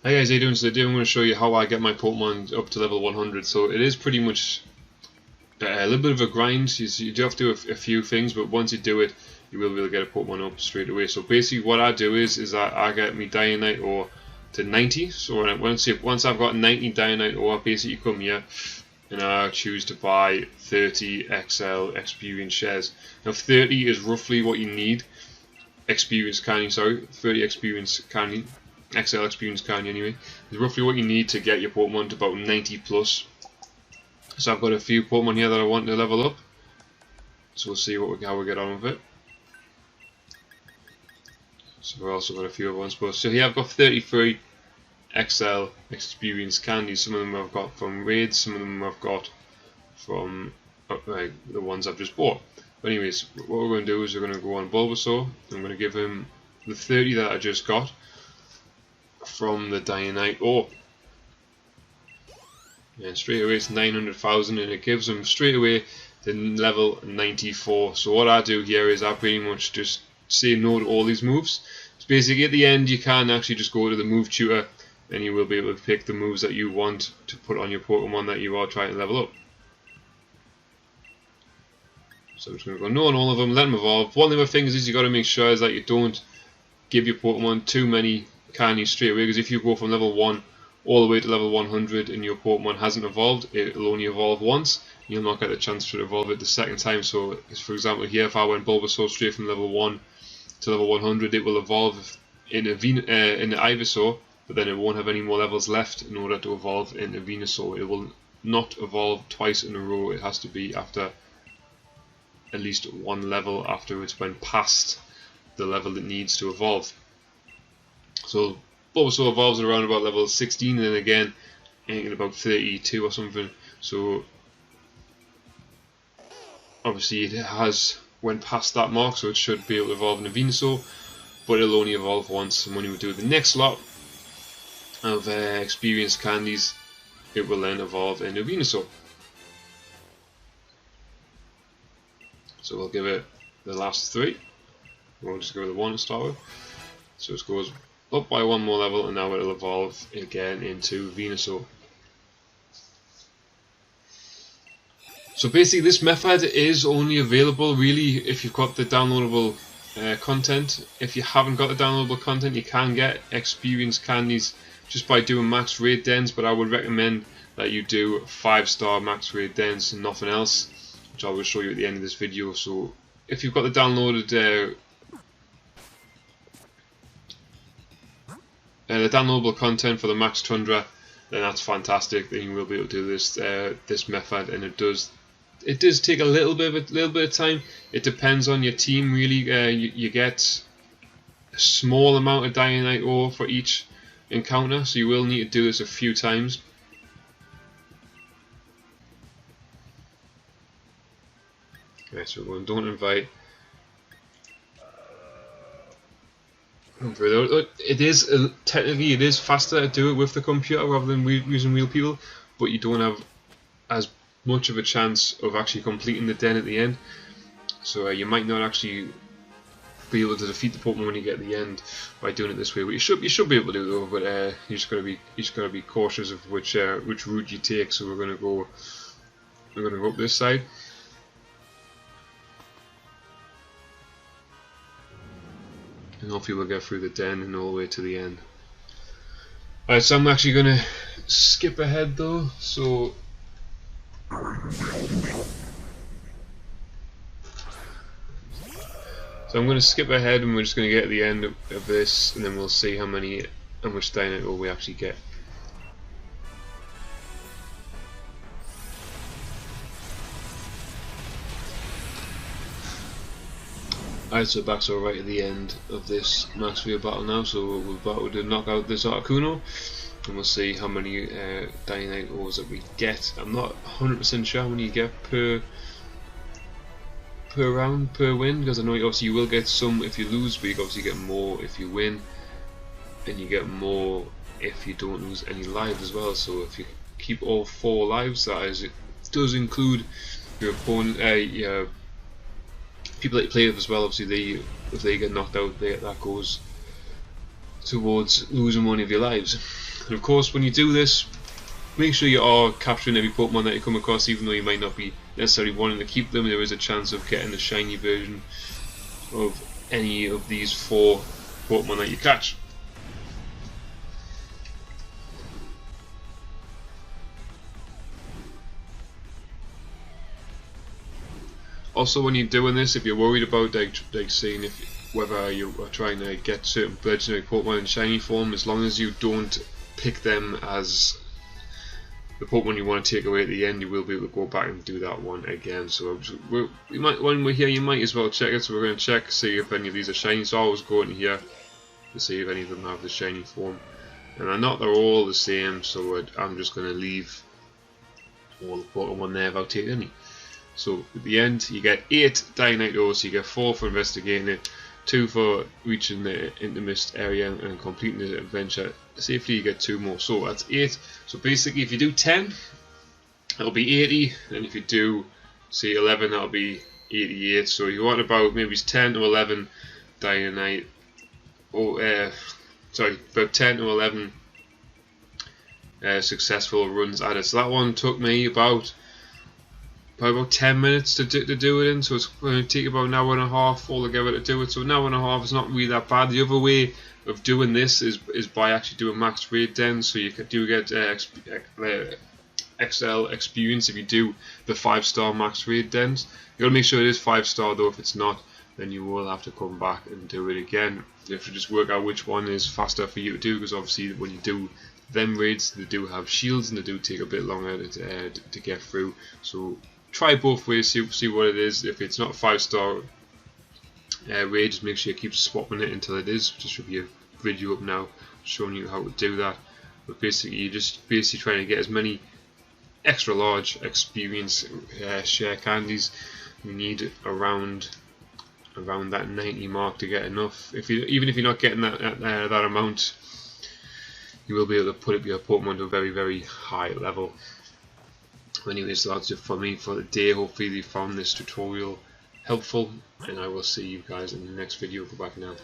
Hi guys, how you doing? So today I'm going to show you how I get my Pokemon up to level 100. So it is pretty much a little bit of a grind. You do have to do a few things, but once you do it, you will be able to get a Pokemon up straight away. So basically what I do is I get me Dianite ore to 90. So once I've got 90 Dianite ore, basically come here and I choose to buy 30 XL experience shares. Now 30 is roughly what you need. Experience candy, sorry, 30 experience candy. XL experience candy anyway, is roughly what you need to get your Pokemon to about 90 plus. So I've got a few Pokemon here that I want to level up, so we'll see how we get on with it. So we've also got a few other ones, but so here I've got 33 XL experience candies. Some of them I've got from raids, some of them I've got from the ones I've just bought. But anyways, what we're going to do is we're going to go on Bulbasaur. I'm going to give him the 30 that I just got from the Dianite ore, and straight away it's 900,000, and it gives them straight away to level 94. So what I do here is I pretty much just say no to all these moves. So basically at the end you can actually just go to the move tutor and you will be able to pick the moves that you want to put on your Pokemon that you are trying to level up. So I'm just going to go no on all of them, let them evolve. One of the things is you got to make sure is that you don't give your Pokemon too many candies straight away, because if you go from level 1 all the way to level 100 and your Pokemon hasn't evolved, it will only evolve once. You'll not get the chance to evolve it the second time. So for example here, if I went Bulbasaur straight from level 1 to level 100, it will evolve in a Ivysaur, but then it won't have any more levels left in order to evolve into Venusaur. It will not evolve twice in a row. It has to be after at least one level after it's went past the level it needs to evolve. So Bulbasaur evolves around about level 16, and then again in about 32 or something. So obviously it has went past that mark, so it should be able to evolve into Venusaur, but it'll only evolve once. And when we do the next lot of experience candies, it will then evolve into Venusaur. So we'll give it the last 3. We'll just go with the 1 to start with. So it goes up by 1 more level, and now it'll evolve again into Venusaur. So basically this method is only available really if you've got the downloadable content. If you haven't got the downloadable content, you can get experience candies just by doing max raid dens, but I would recommend that you do 5-star max raid dens and nothing else, which I will show you at the end of this video. So if you've got the downloaded the downloadable content for the Max Tundra, then that's fantastic. Then you will be able to do this method, and it does take a little bit of time. It depends on your team really. You get a small amount of Dianite ore for each encounter, so you will need to do this a few times. Okay, so we're going don't invite. It is technically it is faster to do it with the computer rather than using real people, but you don't have as much of a chance of actually completing the den at the end. So you might not actually be able to defeat the Pokemon when you get to the end by doing it this way. But you should be able to though. But you just gotta be cautious of which route you take. So we're gonna go up this side. And hopefully we'll get through the den and all the way to the end. Alright, so I'm actually going to skip ahead though, so I'm going to skip ahead, and we're just going to get to the end of this, and then we'll see how much Dianite ore we actually get. Alright, so back right at the end of this Max Field battle now, so we're about to knock out this Articuno, and we'll see how many Dianite ores that we get. I'm not 100% sure how many you get per round, per win, because I know obviously you will get some if you lose, but you obviously get more if you win, and you get more if you don't lose any lives as well. So if you keep all 4 lives, that is, it does include your opponent, people that you play with as well. Obviously if they get knocked out, that goes towards losing one of your lives. And of course, when you do this, make sure you are capturing every Pokemon that you come across, even though you might not be necessarily wanting to keep them. There is a chance of getting a shiny version of any of these 4 Pokemon that you catch. Also, when you're doing this, if you're worried about like seeing whether you are trying to get certain legendary Pokemon in shiny form, as long as you don't pick them as the Pokemon you want to take away at the end, you will be able to go back and do that one again. So when we're here, you might as well check it. So we're going to check, see if any of these are shiny. So I always go in here to see if any of them have the shiny form, and they're not. They're all the same. So I'm just going to leave all the Pokemon there without taking any. So at the end, you get 8 Dynamitos. So you get 4 for investigating it, 2 for reaching the Intermist area and completing the adventure safely. You get 2 more, so that's 8. So basically, if you do 10, that'll be 80, and if you do, say, 11, that'll be 88. So you want about maybe 10 to 11 Dynamite, about 10 to 11 successful runs at it. So that one took me about 10 minutes to do it in, so it's going to take about an hour and a half altogether to do it. So an hour and a half is not really that bad. The other way of doing this is by actually doing max raid dens, so you do get XL experience if you do the 5-star max raid dens. You got to make sure it is 5-star though. If it's not, then you will have to come back and do it again. You have to just work out which one is faster for you to do, because obviously when you do them raids, they do have shields and they do take a bit longer to get through. So try both ways, see what it is. If it's not 5-star raid, just make sure you keep swapping it until it is. Just should be a video up now showing you how to do that. But basically, you're just trying to get as many extra large experience share candies. You need around that 90 mark to get enough. Even if you're not getting that amount, you will be able to put up your Pokemon to a very, very high level. Anyways, that's it for me for the day. Hopefully you found this tutorial helpful, and I will see you guys in the next video. Goodbye for now.